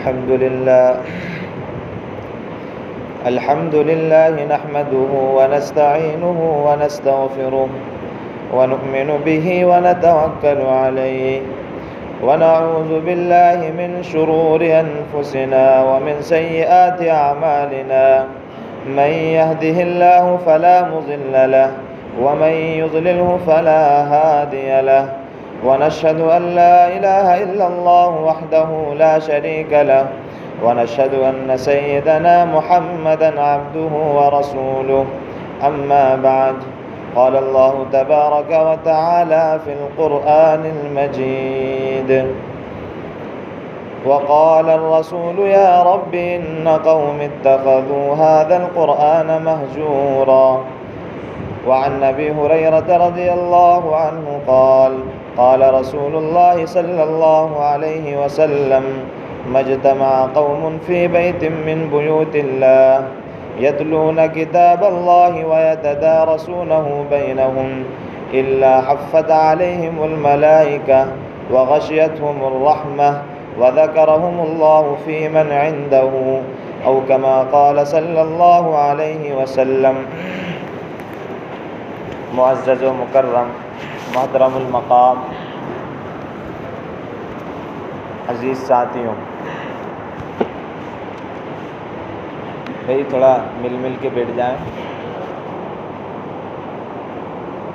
الحمد لله نحمده ونستعينه ونستغفره ونؤمن به ونتوكل عليه ونعوذ بالله من شرور أنفسنا ومن سيئات أعمالنا من يهده الله فلا مضل له ومن يضلله فلا هادي له ونشهد أن لا إله إلا الله وحده لا شريك له ونشهد أن سيدنا محمدا عبده ورسوله أما بعد قال الله تبارك وتعالى في القرآن المجيد وقال الرسول يا رب إن قوم اتخذوا هذا القرآن مهجورا وعن أبي هريرة رضي الله عنه قال رسول الله صلى الله عليه وسلم ما اجتمع قوم في بيت من بيوت الله يتلون كتاب الله ويتدارسونه بينهم إلا حفت عليهم الملائكة وغشيتهم الرحمة وذكرهم الله في من عنده أو كما قال صلى الله عليه وسلم۔ معزز و مکرم محترم المقام عزیز ساتھیوں، بھائی تھوڑا مل کے بیٹھ جائیں۔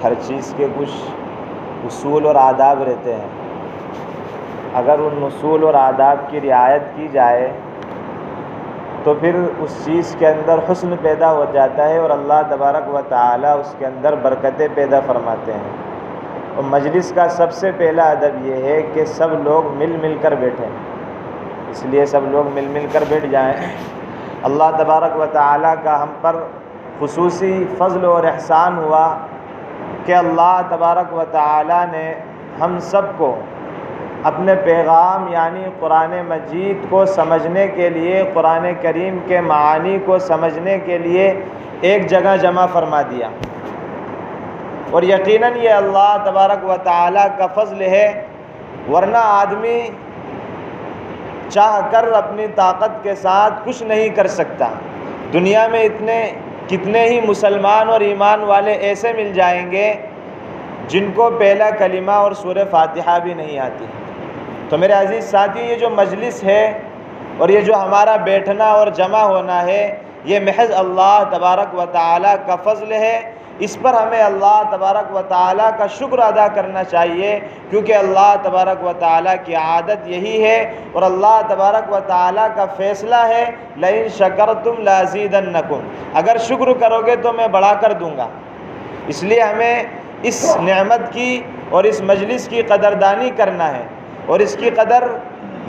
ہر چیز کے کچھ اصول اور آداب رہتے ہیں، اگر ان اصول اور آداب کی رعایت کی جائے تو پھر اس چیز کے اندر حسن پیدا ہو جاتا ہے اور اللہ تبارک و تعالی اس کے اندر برکتیں پیدا فرماتے ہیں۔ اور مجلس کا سب سے پہلا ادب یہ ہے کہ سب لوگ مل کر بیٹھیں، اس لیے سب لوگ مل کر بیٹھ جائیں۔ اللہ تبارک و تعالی کا ہم پر خصوصی فضل اور احسان ہوا کہ اللہ تبارک و تعالی نے ہم سب کو اپنے پیغام یعنی قرآن مجید کو سمجھنے کے لیے، قرآن کریم کے معانی کو سمجھنے کے لیے ایک جگہ جمع فرما دیا، اور یقیناً یہ اللہ تبارک و تعالی کا فضل ہے، ورنہ آدمی چاہ کر اپنی طاقت کے ساتھ کچھ نہیں کر سکتا۔ دنیا میں کتنے ہی مسلمان اور ایمان والے ایسے مل جائیں گے جن کو پہلا کلمہ اور سورہ فاتحہ بھی نہیں آتی۔ تو میرے عزیز ساتھی، یہ جو مجلس ہے اور یہ جو ہمارا بیٹھنا اور جمع ہونا ہے، یہ محض اللہ تبارک و تعالی کا فضل ہے۔ اس پر ہمیں اللہ تبارک و تعالی کا شکر ادا کرنا چاہیے، کیونکہ اللہ تبارک و تعالی کی عادت یہی ہے اور اللہ تبارک و تعالی کا فیصلہ ہے لئن شکرتم لازیدنکم، اگر شکر کرو گے تو میں بڑھا کر دوں گا۔ اس لیے ہمیں اس نعمت کی اور اس مجلس کی قدردانی کرنا ہے، اور اس کی قدر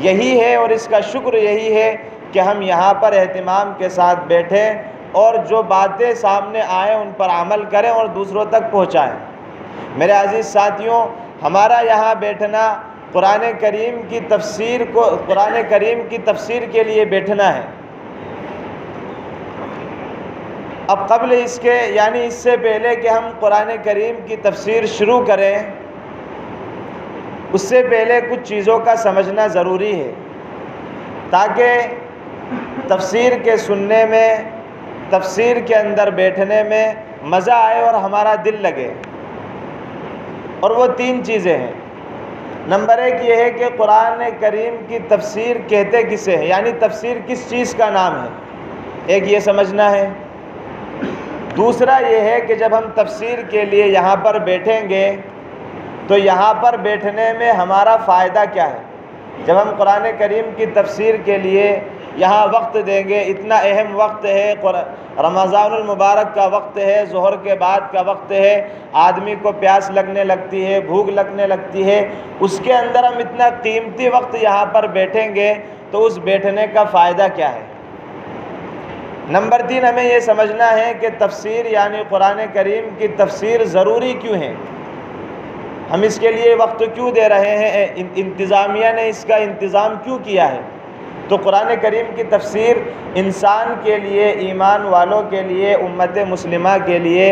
یہی ہے اور اس کا شکر یہی ہے کہ ہم یہاں پر اہتمام کے ساتھ بیٹھیں اور جو باتیں سامنے آئیں ان پر عمل کریں اور دوسروں تک پہنچائیں۔ میرے عزیز ساتھیوں، ہمارا یہاں بیٹھنا قرآن کریم کی تفسیر کے لیے بیٹھنا ہے۔ اب قبل اس کے یعنی اس سے پہلے کہ ہم قرآن کریم کی تفسیر شروع کریں، اس سے پہلے کچھ چیزوں کا سمجھنا ضروری ہے تاکہ تفسیر کے سننے میں، تفسیر کے اندر بیٹھنے میں مزہ آئے اور ہمارا دل لگے۔ اور وہ 3 چیزیں ہیں۔ نمبر 1 یہ ہے کہ قرآن کریم کی تفسیر کہتے کسے ہیں، یعنی تفسیر کس چیز کا نام ہے، ایک یہ سمجھنا ہے۔ دوسرا یہ ہے کہ جب ہم تفسیر کے لیے یہاں پر بیٹھیں گے تو یہاں پر بیٹھنے میں ہمارا فائدہ کیا ہے۔ جب ہم قرآن کریم کی تفسیر کے لیے یہاں وقت دیں گے، اتنا اہم وقت ہے، رمضان المبارک کا وقت ہے، ظہر کے بعد کا وقت ہے، آدمی کو پیاس لگنے لگتی ہے، بھوک لگنے لگتی ہے، اس کے اندر ہم اتنا قیمتی وقت یہاں پر بیٹھیں گے تو اس بیٹھنے کا فائدہ کیا ہے۔ نمبر 3 ہمیں یہ سمجھنا ہے کہ تفسیر یعنی قرآن کریم کی تفسیر ضروری کیوں ہے، ہم اس کے لیے وقت کیوں دے رہے ہیں، انتظامیہ نے اس کا انتظام کیوں کیا ہے۔ تو قرآن کریم کی تفسیر انسان کے لیے، ایمان والوں کے لیے، امت مسلمہ کے لیے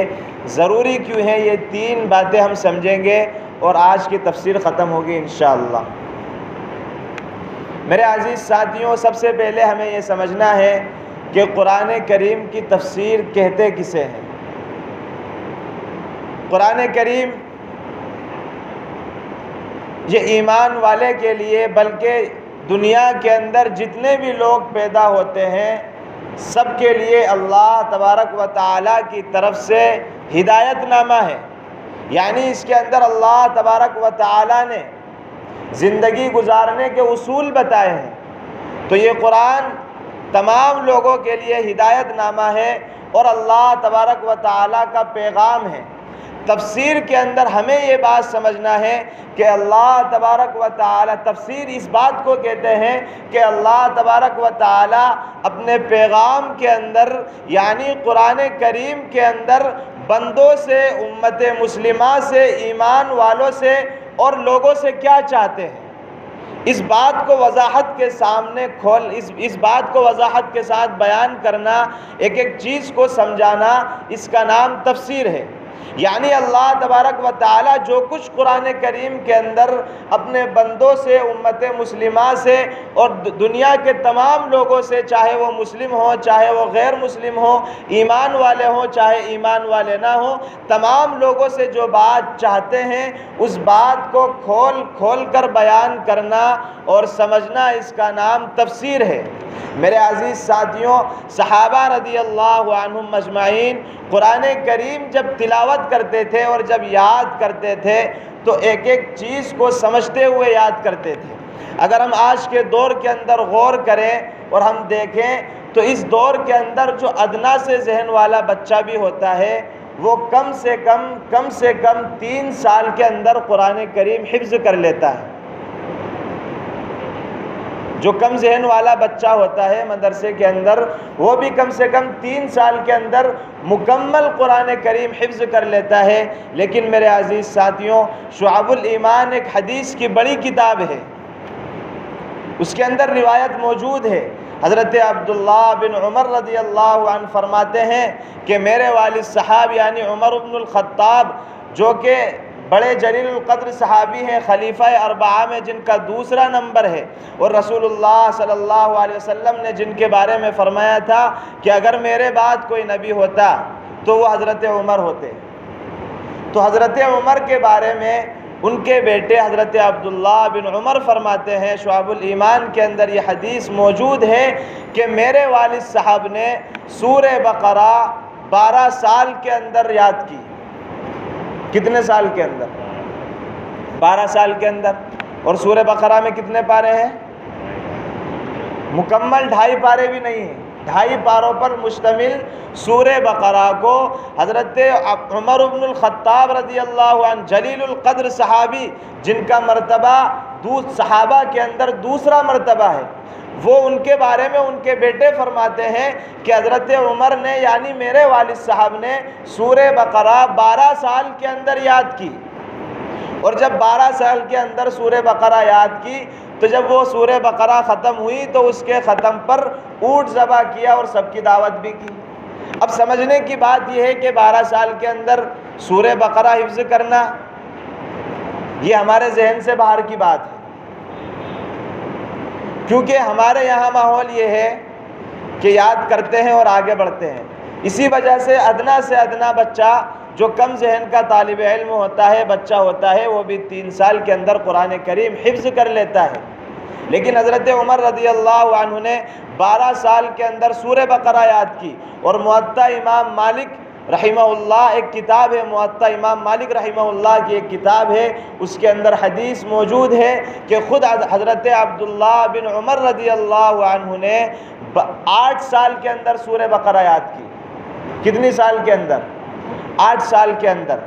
ضروری کیوں ہے، یہ 3 باتیں ہم سمجھیں گے اور آج کی تفسیر ختم ہوگی انشاءاللہ۔ میرے عزیز ساتھیوں، سب سے پہلے ہمیں یہ سمجھنا ہے کہ قرآن کریم کی تفسیر کہتے کسے ہیں۔ قرآن کریم یہ ایمان والے کے لیے بلکہ دنیا کے اندر جتنے بھی لوگ پیدا ہوتے ہیں سب کے لیے اللہ تبارک و تعالیٰ کی طرف سے ہدایت نامہ ہے، یعنی اس کے اندر اللہ تبارک و تعالیٰ نے زندگی گزارنے کے اصول بتائے ہیں۔ تو یہ قرآن تمام لوگوں کے لیے ہدایت نامہ ہے اور اللہ تبارک و تعالیٰ کا پیغام ہے۔ تفسیر کے اندر ہمیں یہ بات سمجھنا ہے کہ اللہ تبارک و تعالیٰ، تفسیر اس بات کو کہتے ہیں کہ اللہ تبارک و تعالیٰ اپنے پیغام کے اندر یعنی قرآن کریم کے اندر بندوں سے، امت مسلمہ سے، ایمان والوں سے اور لوگوں سے کیا چاہتے ہیں، اس بات کو وضاحت کے سامنے اس بات کو وضاحت کے ساتھ بیان کرنا، ایک ایک چیز کو سمجھانا، اس کا نام تفسیر ہے۔ یعنی اللہ تبارک و تعالیٰ جو کچھ قرآن کریم کے اندر اپنے بندوں سے، امت مسلمہ سے اور دنیا کے تمام لوگوں سے، چاہے وہ مسلم ہوں چاہے وہ غیر مسلم ہوں، ایمان والے ہوں چاہے ایمان والے نہ ہوں، تمام لوگوں سے جو بات چاہتے ہیں اس بات کو کھول کھول کر بیان کرنا اور سمجھنا، اس کا نام تفسیر ہے۔ میرے عزیز ساتھیوں، صحابہ رضی اللہ عنہم اجمعین قرآن کریم جب تلاوت کرتے تھے اور جب یاد کرتے تھے تو ایک ایک چیز کو سمجھتے ہوئے یاد کرتے تھے۔ اگر ہم آج کے دور کے اندر غور کریں اور ہم دیکھیں تو اس دور کے اندر جو ادنا سے ذہن والا بچہ بھی ہوتا ہے وہ کم سے کم 3 سال کے اندر قرآن کریم حفظ کر لیتا ہے۔ جو کم ذہن والا بچہ ہوتا ہے مدرسے کے اندر وہ بھی کم سے کم 3 سال کے اندر مکمل قرآن کریم حفظ کر لیتا ہے۔ لیکن میرے عزیز ساتھیوں، شعب الایمان ایک حدیث کی بڑی کتاب ہے، اس کے اندر روایت موجود ہے۔ حضرت عبداللہ بن عمر رضی اللہ عنہ فرماتے ہیں کہ میرے والد صاحب یعنی عمر بن الخطاب جو کہ بڑے جلیل القدر صحابی ہیں، خلیفہ اربعہ میں جن کا دوسرا نمبر ہے، اور رسول اللہ صلی اللہ علیہ وسلم نے جن کے بارے میں فرمایا تھا کہ اگر میرے بعد کوئی نبی ہوتا تو وہ حضرت عمر ہوتے۔ تو حضرت عمر کے بارے میں ان کے بیٹے حضرت عبداللہ بن عمر فرماتے ہیں، شعب الایمان کے اندر یہ حدیث موجود ہے کہ میرے والد صاحب نے سورہ بقرہ 12 سال کے اندر یاد کی۔ کتنے سال کے اندر؟ 12 سال کے اندر۔ اور سورہ بقرہ میں کتنے پارے ہیں؟ مکمل 2.5 پارے بھی نہیں ہیں، 2.5 پاروں پر مشتمل سورہ بقرہ کو حضرت عمر بن الخطاب رضی اللہ عنہ جلیل القدر صحابی جن کا مرتبہ صحابہ کے اندر دوسرا مرتبہ ہے، وہ ان کے بارے میں ان کے بیٹے فرماتے ہیں کہ حضرت عمر نے یعنی میرے والد صاحب نے سورہ بقرہ 12 سال کے اندر یاد کی۔ اور جب 12 سال کے اندر سورہ بقرہ یاد کی تو جب وہ سورہ بقرہ ختم ہوئی تو اس کے ختم پر اونٹ ذبح کیا اور سب کی دعوت بھی کی۔ اب سمجھنے کی بات یہ ہے کہ 12 سال کے اندر سورہ بقرہ حفظ کرنا یہ ہمارے ذہن سے باہر کی بات ہے، کیونکہ ہمارے یہاں ماحول یہ ہے کہ یاد کرتے ہیں اور آگے بڑھتے ہیں۔ اسی وجہ سے ادنا بچہ جو کم ذہن کا طالب علم ہوتا ہے، بچہ ہوتا ہے، وہ بھی 3 سال کے اندر قرآن کریم حفظ کر لیتا ہے۔ لیکن حضرت عمر رضی اللہ عنہ نے 12 سال کے اندر سورہ بقرہ یاد کی۔ اور موطا امام مالک رحمہ اللہ ایک کتاب ہے، موطا امام مالک رحمہ اللہ کی ایک کتاب ہے، اس کے اندر حدیث موجود ہے کہ خود حضرت عبداللہ بن عمر رضی اللہ عنہ نے 8 سال کے اندر سورہ بقرہ یاد کی۔ کتنی سال کے اندر؟ 8 سال کے اندر۔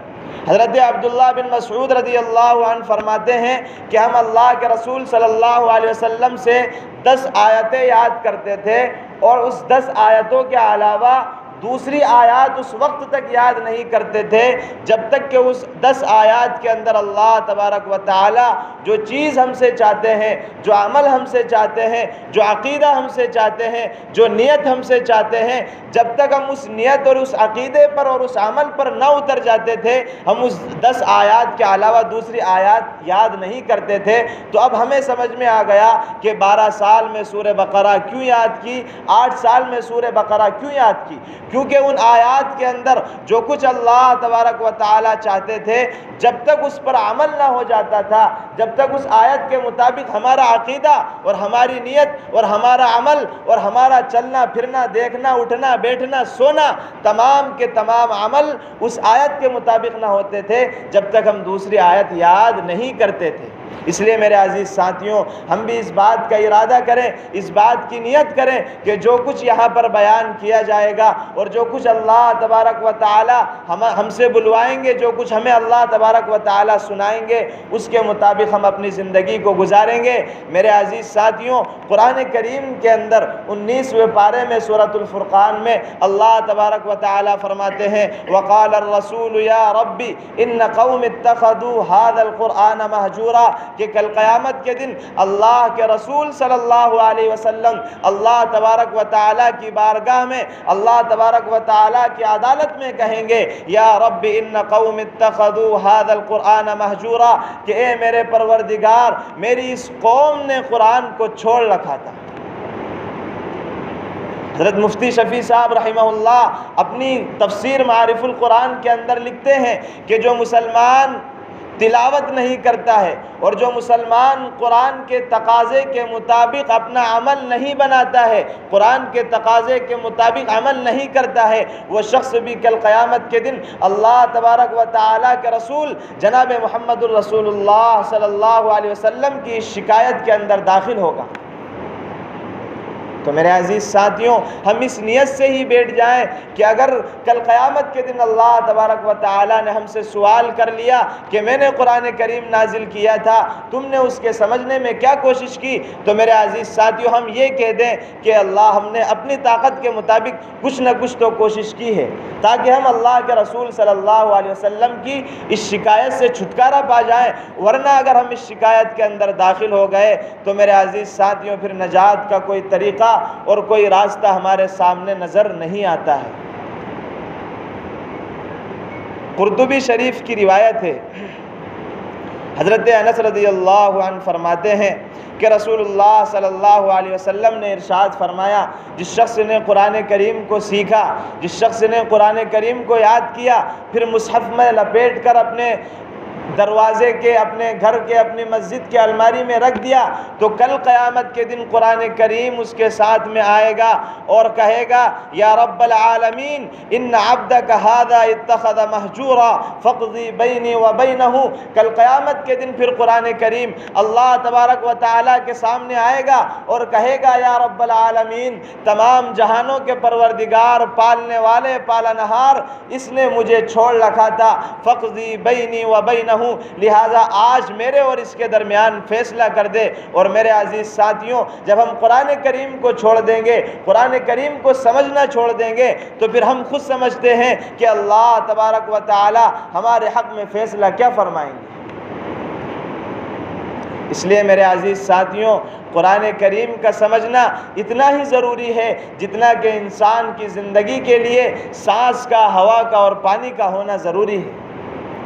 حضرت عبداللہ بن مسعود رضی اللہ عنہ فرماتے ہیں کہ ہم اللہ کے رسول صلی اللہ علیہ وسلم سے 10 آیتیں یاد کرتے تھے، اور اس 10 آیتوں کے علاوہ دوسری آیات اس وقت تک یاد نہیں کرتے تھے جب تک کہ اس 10 آیات کے اندر اللہ تبارک و تعالی جو چیز ہم سے چاہتے ہیں، جو عمل ہم سے چاہتے ہیں، جو عقیدہ ہم سے چاہتے ہیں، جو نیت ہم سے چاہتے ہیں، جب تک ہم اس نیت اور اس عقیدے پر اور اس عمل پر نہ اتر جاتے تھے، ہم اس 10 آیات کے علاوہ دوسری آیات یاد نہیں کرتے تھے۔ تو اب ہمیں سمجھ میں آ گیا کہ 12 سال میں سورہ بقرہ کیوں یاد کی، 8 سال میں سورہ بقرہ کیوں یاد کی، کیونکہ ان آیات کے اندر جو کچھ اللہ تبارک و تعالی چاہتے تھے، جب تک اس پر عمل نہ ہو جاتا تھا، جب تک اس آیت کے مطابق ہمارا عقیدہ اور ہماری نیت اور ہمارا عمل اور ہمارا چلنا پھرنا، دیکھنا اٹھنا بیٹھنا سونا، تمام کے تمام عمل اس آیت کے مطابق نہ ہوتے تھے، جب تک ہم دوسری آیت یاد نہیں کرتے تھے۔ اس لیے میرے عزیز ساتھیوں، ہم بھی اس بات کا ارادہ کریں، اس بات کی نیت کریں کہ جو کچھ یہاں پر بیان کیا جائے گا اور جو کچھ اللہ تبارک و تعالی ہم سے بلوائیں گے، جو کچھ ہمیں اللہ تبارک و تعالی سنائیں گے، اس کے مطابق ہم اپنی زندگی کو گزاریں گے۔ میرے عزیز ساتھیوں، قرآن کریم کے اندر 19ویں پارے میں سورۃ الفرقان میں اللہ تبارک و تعالی فرماتے ہیں وقال الرسول یا ربی ان قوم اتخذوا هذا القرآن مہجورا، کہ کل قیامت کے دن اللہ کے رسول صلی اللہ علیہ وسلم اللہ تبارک و تعالی کی بارگاہ میں، اللہ تبارک و تعالی کی عدالت میں کہیں گے یا رب ان قوم اتخذوا هذا القرآن مہجورا، کہ اے میرے پروردگار، میری اس قوم نے قرآن کو چھوڑ رکھا تھا۔ حضرت مفتی شفیع صاحب رحمہ اللہ اپنی تفسیر معارف القرآن کے اندر لکھتے ہیں کہ جو مسلمان تلاوت نہیں کرتا ہے اور جو مسلمان قرآن کے تقاضے کے مطابق اپنا عمل نہیں بناتا ہے، قرآن کے تقاضے کے مطابق عمل نہیں کرتا ہے، وہ شخص بھی کل قیامت کے دن اللہ تبارک و تعالیٰ کے رسول جناب محمد الرسول اللہ صلی اللہ علیہ وسلم کی شکایت کے اندر داخل ہوگا۔ تو میرے عزیز ساتھیوں، ہم اس نیت سے ہی بیٹھ جائیں کہ اگر کل قیامت کے دن اللہ تبارک و تعالیٰ نے ہم سے سوال کر لیا کہ میں نے قرآن کریم نازل کیا تھا، تم نے اس کے سمجھنے میں کیا کوشش کی، تو میرے عزیز ساتھیوں ہم یہ کہہ دیں کہ اللہ، ہم نے اپنی طاقت کے مطابق کچھ نہ کچھ تو کوشش کی ہے تاکہ ہم اللہ کے رسول صلی اللہ علیہ وسلم کی اس شکایت سے چھٹکارا پا جائیں، ورنہ اگر ہم اس شکایت کے اندر داخل ہو گئے تو میرے عزیز ساتھیوں پھر نجات کا کوئی طریقہ اور کوئی راستہ ہمارے سامنے نظر نہیں آتا ہے۔ قرطبی شریف کی روایت ہے، حضرت انس رضی اللہ عنہ فرماتے ہیں کہ رسول اللہ صلی اللہ علیہ وسلم نے ارشاد فرمایا، جس شخص نے قرآن کریم کو سیکھا، جس شخص نے قرآن کریم کو یاد کیا، پھر مصحف میں لپیٹ کر اپنے دروازے کے، اپنے گھر کے، اپنی مسجد کے الماری میں رکھ دیا، تو کل قیامت کے دن قرآن کریم اس کے ساتھ میں آئے گا اور کہے گا یا رب العالمین ان عبدک ھذا اتخذ مہجورا فاقضی بینی و بینہ۔ کل قیامت کے دن پھر قرآن کریم اللہ تبارک و تعالیٰ کے سامنے آئے گا اور کہے گا یا رب العالمین، تمام جہانوں کے پروردگار، پالنے والے، پالنہار، اس نے مجھے چھوڑ رکھا تھا، فاقضی بینی و بینہ، لہذا آج میرے اور اس کے درمیان فیصلہ کر دے۔ اور میرے عزیز ساتھیوں، جب ہم قرآن کریم کو چھوڑ دیں گے، قرآن کریم کو سمجھنا چھوڑ دیں گے، تو پھر ہم خود سمجھتے ہیں کہ اللہ تبارک و تعالی ہمارے حق میں فیصلہ کیا فرمائیں گے۔ اس لیے میرے عزیز ساتھیوں، قرآن کریم کا سمجھنا اتنا ہی ضروری ہے جتنا کہ انسان کی زندگی کے لیے سانس کا، ہوا کا اور پانی کا ہونا ضروری ہے۔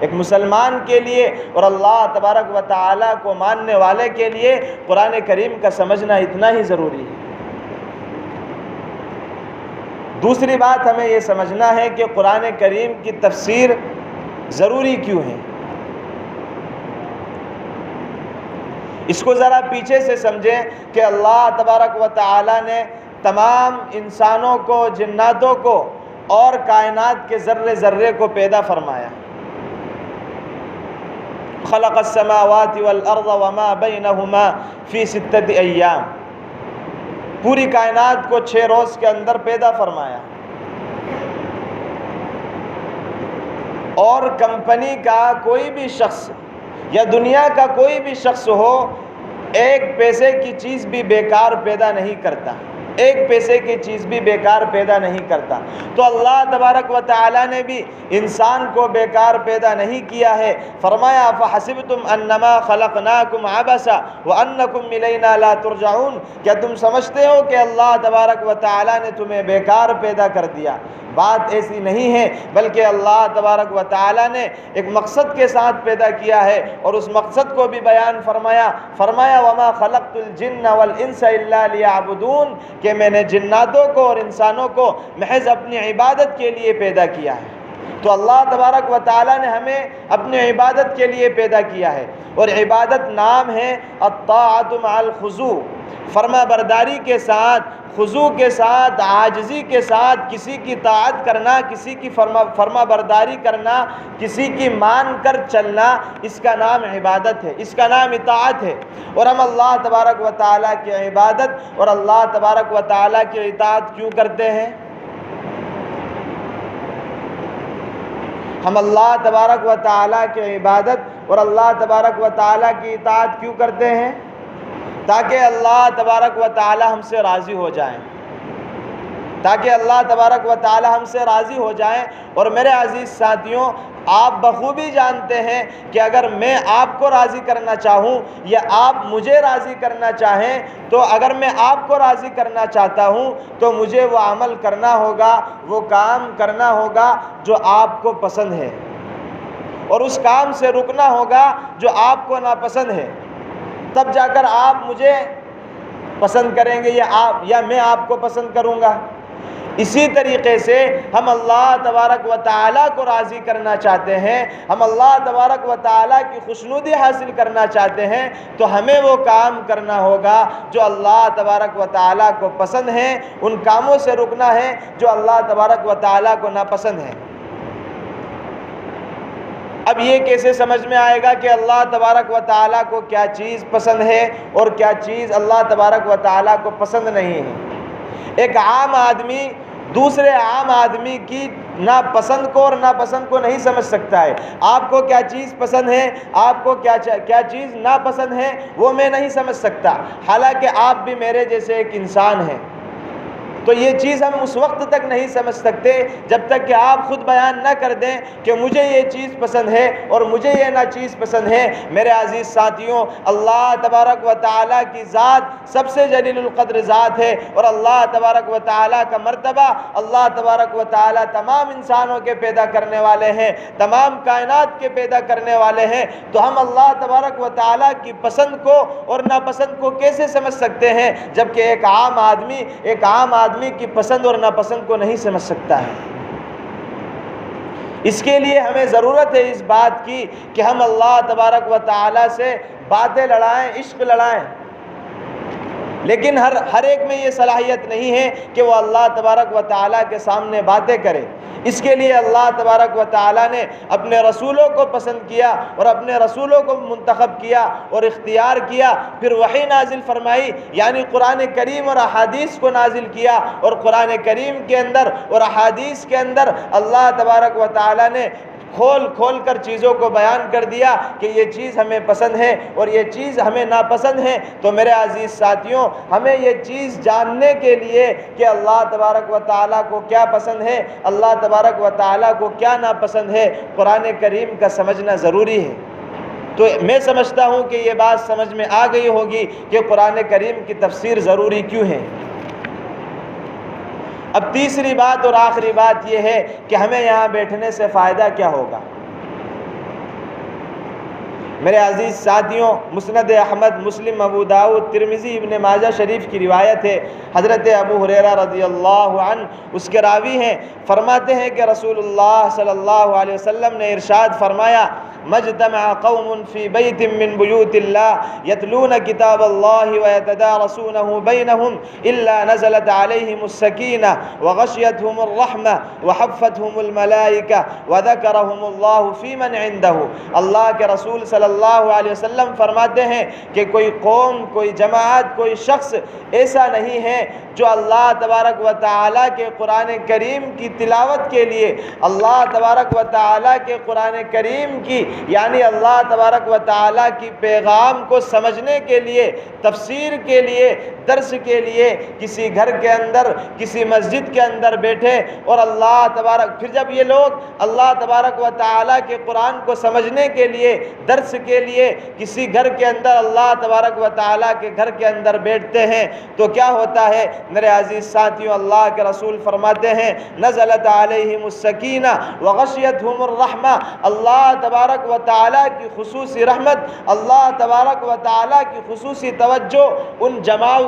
ایک مسلمان کے لیے اور اللہ تبارک و تعالیٰ کو ماننے والے کے لیے قرآن کریم کا سمجھنا اتنا ہی ضروری ہے۔ دوسری بات ہمیں یہ سمجھنا ہے کہ قرآن کریم کی تفسیر ضروری کیوں ہے۔ اس کو ذرا پیچھے سے سمجھیں کہ اللہ تبارک و تعالیٰ نے تمام انسانوں کو، جناتوں کو اور کائنات کے ذرے ذرے کو پیدا فرمایا۔ خلق السماوات والارض وما بینہما فی 6 ایام، پوری کائنات کو 6 روز کے اندر پیدا فرمایا۔ اور کمپنی کا کوئی بھی شخص یا دنیا کا کوئی بھی شخص ہو، 1 پیسے کی چیز بھی بیکار پیدا نہیں کرتا۔ ایک پیسے کی چیز بھی بیکار پیدا نہیں کرتا۔ تو اللہ تبارک و تعالیٰ نے بھی انسان کو بیکار پیدا نہیں کیا ہے۔ فرمایا فَحَسِبْتُمْ أَنَّمَا خَلَقْنَاكُمْ عَبَثًا وَأَنَّكُمْ إِلَيْنَا لَا تُرْجَعُونَ، کیا تم سمجھتے ہو کہ اللہ تبارک و تعالیٰ نے تمہیں بیکار پیدا کر دیا؟ بات ایسی نہیں ہے، بلکہ اللہ تبارک و تعالیٰ نے ایک مقصد کے ساتھ پیدا کیا ہے، اور اس مقصد کو بھی بیان فرمایا وَمَا خَلَقْتُ الْجِنَّ وَالْإِنسَ إِلَّا لِيَعْبُدُونَ، کہ میں نے جناتوں کو اور انسانوں کو محض اپنی عبادت کے لیے پیدا کیا ہے۔ تو اللہ تبارک و تعالیٰ نے ہمیں اپنی عبادت کے لیے پیدا کیا ہے، اور عبادت نام ہے الطاعۃ مع الخضوع، فرما برداری کے ساتھ، خضوع کے ساتھ، عاجزی کے ساتھ کسی کی طاعت کرنا، کسی کی فرما برداری کرنا، کسی کی مان کر چلنا، اس کا نام عبادت ہے، اس کا نام اطاعت ہے۔ اور ہم اللہ تبارک و تعالیٰ کی عبادت اور اللہ تبارک و تعالیٰ کی اطاعت کیوں کرتے ہیں؟ ہم اللہ تبارک و تعالیٰ کی عبادت اور اللہ تبارک و تعالیٰ کی اطاعت کیوں کرتے ہیں؟ تاکہ اللہ تبارک و تعالیٰ ہم سے راضی ہو جائیں، تاکہ اللہ تبارک و تعالیٰ ہم سے راضی ہو جائیں۔ اور میرے عزیز ساتھیوں، آپ بخوبی جانتے ہیں کہ اگر میں آپ کو راضی کرنا چاہوں یا آپ مجھے راضی کرنا چاہیں، تو اگر میں آپ کو راضی کرنا چاہتا ہوں تو مجھے وہ عمل کرنا ہوگا، وہ کام کرنا ہوگا جو آپ کو پسند ہے، اور اس کام سے رکنا ہوگا جو آپ کو ناپسند ہے، تب جا کر آپ مجھے پسند کریں گے یا میں آپ کو پسند کروں گا۔ اسی طریقے سے ہم اللہ تبارک و تعالیٰ کو راضی کرنا چاہتے ہیں، ہم اللہ تبارک و تعالیٰ کی خوشنودی حاصل کرنا چاہتے ہیں، تو ہمیں وہ کام کرنا ہوگا جو اللہ تبارک و تعالیٰ کو پسند ہیں، ان کاموں سے رکنا ہے جو اللہ تبارک و تعالیٰ کو ناپسند ہیں۔ اب یہ کیسے سمجھ میں آئے گا کہ اللہ تبارک و تعالیٰ کو کیا چیز پسند ہے اور کیا چیز اللہ تبارک و تعالیٰ کو پسند نہیں ہے؟ ایک عام آدمی دوسرے عام آدمی کی ناپسند کو اور ناپسند کو نہیں سمجھ سکتا ہے۔ آپ کو کیا چیز پسند ہے، آپ کو کیا چیز ناپسند ہے، وہ میں نہیں سمجھ سکتا، حالانکہ آپ بھی میرے جیسے ایک انسان ہیں۔ تو یہ چیز ہم اس وقت تک نہیں سمجھ سکتے جب تک کہ آپ خود بیان نہ کر دیں کہ مجھے یہ چیز پسند ہے اور مجھے یہ نہ چیز پسند ہے۔ میرے عزیز ساتھیوں، اللہ تبارک و تعالیٰ کی ذات سب سے جلیل القدر ذات ہے، اور اللہ تبارک و تعالیٰ کا مرتبہ، اللہ تبارک و تعالیٰ تمام انسانوں کے پیدا کرنے والے ہیں، تمام کائنات کے پیدا کرنے والے ہیں۔ تو ہم اللہ تبارک و تعالیٰ کی پسند کو اور ناپسند کو کیسے سمجھ سکتے ہیں جبکہ ایک عام آدمی کی پسند اور ناپسند کو نہیں سمجھ سکتا ہے؟ اس کے لیے ہمیں ضرورت ہے اس بات کی کہ ہم اللہ تبارک و تعالیٰ سے باتیں لڑائیں، عشق لڑائیں، لیکن ہر ایک میں یہ صلاحیت نہیں ہے کہ وہ اللہ تبارک و تعالیٰ کے سامنے باتیں کرے۔ اس کے لیے اللہ تبارک و تعالیٰ نے اپنے رسولوں کو پسند کیا اور اپنے رسولوں کو منتخب کیا اور اختیار کیا، پھر وحی نازل فرمائی، یعنی قرآن کریم اور احادیث کو نازل کیا، اور قرآن کریم کے اندر اور احادیث کے اندر اللہ تبارک و تعالیٰ نے کھول کر چیزوں کو بیان کر دیا کہ یہ چیز ہمیں پسند ہے اور یہ چیز ہمیں ناپسند ہے۔ تو میرے عزیز ساتھیوں، ہمیں یہ چیز جاننے کے لیے کہ اللہ تبارک و تعالیٰ کو کیا پسند ہے، اللہ تبارک و تعالیٰ کو کیا ناپسند ہے، قرآن کریم کا سمجھنا ضروری ہے۔ تو میں سمجھتا ہوں کہ یہ بات سمجھ میں آ گئی ہوگی کہ قرآن کریم کی تفسیر ضروری کیوں ہے۔ اب تیسری بات اور آخری بات یہ ہے کہ ہمیں یہاں بیٹھنے سے فائدہ کیا ہوگا۔ میرے عزیز ساتھیوں، مسند احمد، مسلم، ابو داؤد، ترمذی، ابن ماجہ شریف کی روایت ہے، حضرت ابو ہریرہ رضی اللہ عنہ اس کے راوی ہیں، فرماتے ہیں کہ رسول اللہ صلی اللہ علیہ وسلم نے ارشاد فرمایا، مجتمع قوم فی بیت من بیوت اللہ یتلون کتاب اللہ ویتدارسونہ بینہم الا نزلت علیہم السکینہ وغشیتہم الرحمہ وحفتہم الملائکہ وذکرہم اللہ فی من عندہ۔ اللہ کے رسول صلی اللہ علیہ وسلم فرماتے ہیں کہ کوئی قوم، کوئی جماعت، کوئی شخص ایسا نہیں ہے جو اللہ تبارک و تعالیٰ کے قرآن کریم کی تلاوت کے لیے، اللہ تبارک و تعالیٰ کے قرآن کریم کی یعنی اللہ تبارک و تعالیٰ کی پیغام کو سمجھنے کے لیے، تفسیر کے لیے، درس کے لیے کسی گھر کے اندر، کسی مسجد کے اندر بیٹھے اور اللہ تبارک، پھر جب یہ لوگ اللہ تبارک و تعالیٰ کے قرآن کو سمجھنے کے لیے، درس کے لیے کسی گھر کے اندر، اللہ تبارک و تعالیٰ کے گھر کے اندر بیٹھتے ہیں تو کیا ہوتا ہے میرے عزیز ساتھیوں؟ اللہ کے رسول فرماتے ہیں نزلت علیہم السکینہ وغشیتہم الرحمہ، اللہ تبارک و تعالیٰ کی خصوصی رحمت، اللہ تبارک و تعالیٰ کی خصوصی توجہ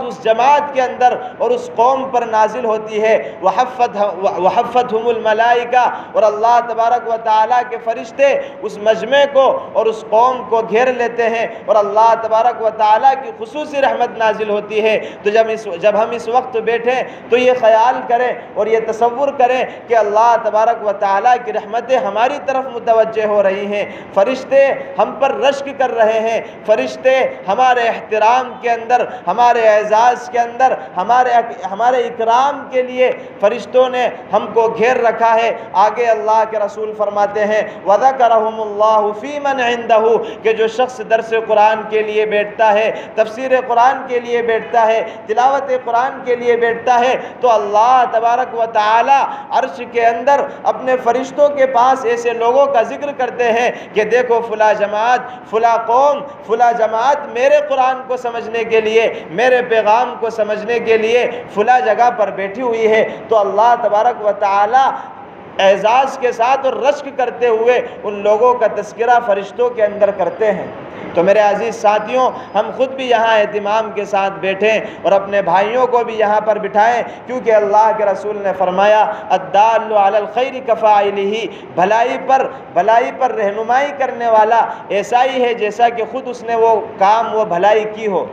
اس جماعت کے اندر اور اس قوم پر نازل ہوتی ہے۔ وحفتہم الملائکہ، اور اللہ تبارک و تعالیٰ کے فرشتے اس مجمع کو اور اس قوم کو گھیر لیتے ہیں اور اللہ تبارک و تعالیٰ کی خصوصی رحمت نازل ہوتی ہے۔ تو جب ہم اس وقت بیٹھیں تو یہ خیال کریں اور یہ تصور کریں کہ اللہ تبارک و تعالیٰ کی رحمتیں ہماری طرف متوجہ ہو رہی ہیں، فرشتے ہم پر رشک کر رہے ہیں، فرشتے ہمارے احترام کے اندر، ہمارے اعزاز کے اندر، ہمارے اکرام کے لیے فرشتوں نے ہم کو گھیر رکھا ہے۔ آگے اللہ کے رسول فرماتے ہیں وَذَكَرَهُمُ اللَّهُ فِي مَنْ عِنْدَهُ، کہ جو شخص درس قرآن کے لیے بیٹھتا ہے، تفسیر قرآن کے لیے بیٹھتا ہے، تلاوت قرآن کے لیے بیٹھتا ہے تو اللہ تبارک و تعالی عرش کے اندر اپنے فرشتوں کے پاس ایسے لوگوں کا ذکر کرتے ہیں کہ دیکھو فلاں جماعت، فلاں قوم، فلاں جماعت میرے قرآن کو سمجھنے کے لیے، میرے پیغام کو سمجھنے کے لیے فلاں جگہ پر بیٹھی ہوئی ہے۔ تو اللہ تبارک و تعالی اعزاز کے ساتھ اور رشک کرتے ہوئے ان لوگوں کا تذکرہ فرشتوں کے اندر کرتے ہیں۔ تو میرے عزیز ساتھیوں، ہم خود بھی یہاں اہتمام کے ساتھ بیٹھیں اور اپنے بھائیوں کو بھی یہاں پر بٹھائیں، کیونکہ اللہ کے رسول نے فرمایا الدال علی الخیر کفاعلہ، بھلائی پر رہنمائی کرنے والا ایسا ہی ہے جیسا کہ خود اس نے وہ کام، وہ بھلائی کی ہو۔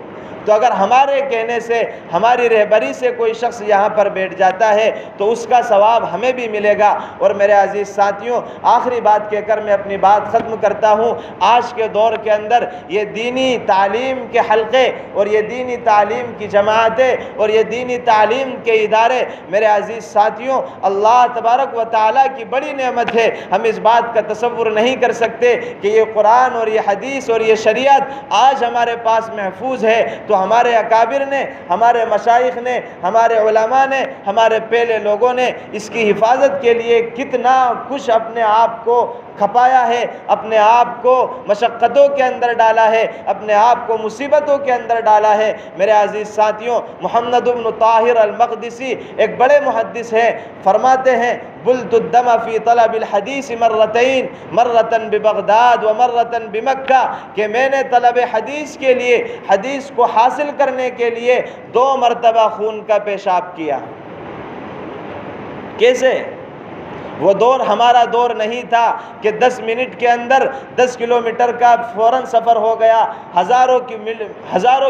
تو اگر ہمارے کہنے سے، ہماری رہبری سے کوئی شخص یہاں پر بیٹھ جاتا ہے تو اس کا ثواب ہمیں بھی ملے گا۔ اور میرے عزیز ساتھیوں، آخری بات کہہ کر میں اپنی بات ختم کرتا ہوں۔ آج کے دور کے اندر یہ دینی تعلیم کے حلقے اور یہ دینی تعلیم کی جماعتیں اور یہ دینی تعلیم کے ادارے، میرے عزیز ساتھیوں، اللہ تبارک و تعالیٰ کی بڑی نعمت ہے۔ ہم اس بات کا تصور نہیں کر سکتے کہ یہ قرآن اور یہ حدیث اور یہ شریعت آج ہمارے پاس محفوظ ہے تو ہمارے اکابر نے، ہمارے مشائخ نے، ہمارے علماء نے، ہمارے پہلے لوگوں نے اس کی حفاظت کے لیے کتنا کچھ اپنے آپ کو کھپایا ہے، اپنے آپ کو مشقتوں کے اندر ڈالا ہے، اپنے آپ کو مصیبتوں کے اندر ڈالا ہے۔ میرے عزیز ساتھیوں، محمد بن طاہر المقدسی ایک بڑے محدث ہیں، فرماتے ہیں بلت الدم فی طلب الحدیث مرتین، مرتن ببغداد و مرتن بمکہ، کہ میں نے طلب حدیث کے لیے، حدیث کو حاصل کرنے کے لیے 2 مرتبہ خون کا پیشاب کیا۔ کیسے؟ وہ دور ہمارا دور نہیں تھا کہ 10 منٹ کے اندر 10 کلومیٹر کا فوراً سفر ہو گیا، ہزاروں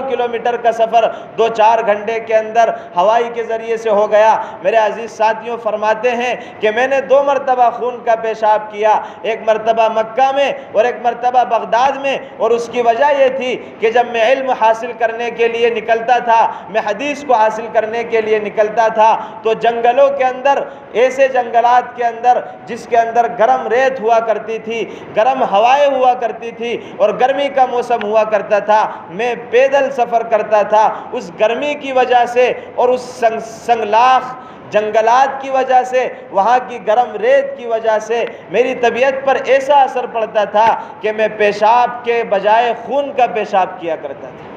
کلومیٹر کا سفر 2-4 گھنٹے کے اندر ہوائی کے ذریعے سے ہو گیا۔ میرے عزیز ساتھیوں، فرماتے ہیں کہ میں نے 2 مرتبہ خون کا پیشاب کیا، ایک مرتبہ مکہ میں اور ایک مرتبہ بغداد میں، اور اس کی وجہ یہ تھی کہ جب میں علم حاصل کرنے کے لیے نکلتا تھا، میں حدیث کو حاصل کرنے کے لیے نکلتا تھا تو جنگلوں کے اندر، ایسے جنگلات کے اندر جس کے اندر گرم ریت ہوا کرتی تھی، گرم ہوائیں ہوا کرتی تھی اور گرمی کا موسم ہوا کرتا تھا، میں پیدل سفر کرتا تھا۔ اس گرمی کی وجہ سے اور اس سنگلاخ جنگلات کی وجہ سے، وہاں کی گرم ریت کی وجہ سے میری طبیعت پر ایسا اثر پڑتا تھا کہ میں پیشاب کے بجائے خون کا پیشاب کیا کرتا تھا۔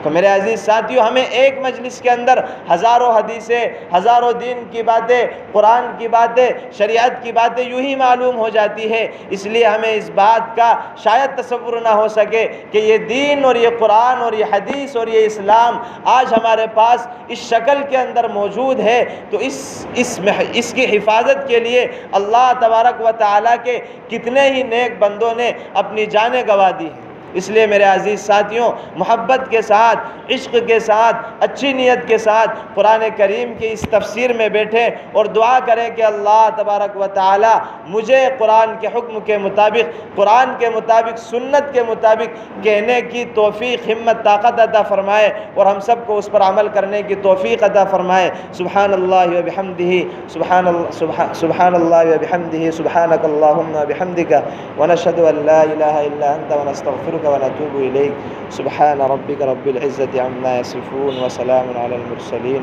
تو میرے عزیز ساتھیوں، ہمیں ایک مجلس کے اندر ہزاروں حدیثیں، ہزاروں دین کی باتیں، قرآن کی باتیں، شریعت کی باتیں یوں ہی معلوم ہو جاتی ہے۔ اس لیے ہمیں اس بات کا شاید تصور نہ ہو سکے کہ یہ دین اور یہ قرآن اور یہ حدیث اور یہ اسلام آج ہمارے پاس اس شکل کے اندر موجود ہے، تو اس کی حفاظت کے لیے اللہ تبارک و تعالیٰ کے کتنے ہی نیک بندوں نے اپنی جانیں گنوا دی ہیں۔ اس لیے میرے عزیز ساتھیوں، محبت کے ساتھ، عشق کے ساتھ، اچھی نیت کے ساتھ قرآن کریم کی اس تفسیر میں بیٹھیں اور دعا کریں کہ اللہ تبارک و تعالی مجھے قرآن کے حکم کے مطابق، قرآن کے مطابق، سنت کے مطابق کہنے کی توفیق، ہمت، طاقت عطا فرمائے اور ہم سب کو اس پر عمل کرنے کی توفیق عطا فرمائے۔ سبحان اللہ و بحمدہ، سبحان اللہ و بحمدہ، سبحانک اللہم و بحمدک، ونشہد ان لا الہ الا انت ونستغفرک ونتوب الیک۔ سبحان ربک رب العزة عما یصفون وسلام علی المرسلین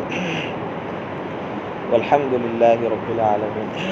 والحمد للہ رب العالمین۔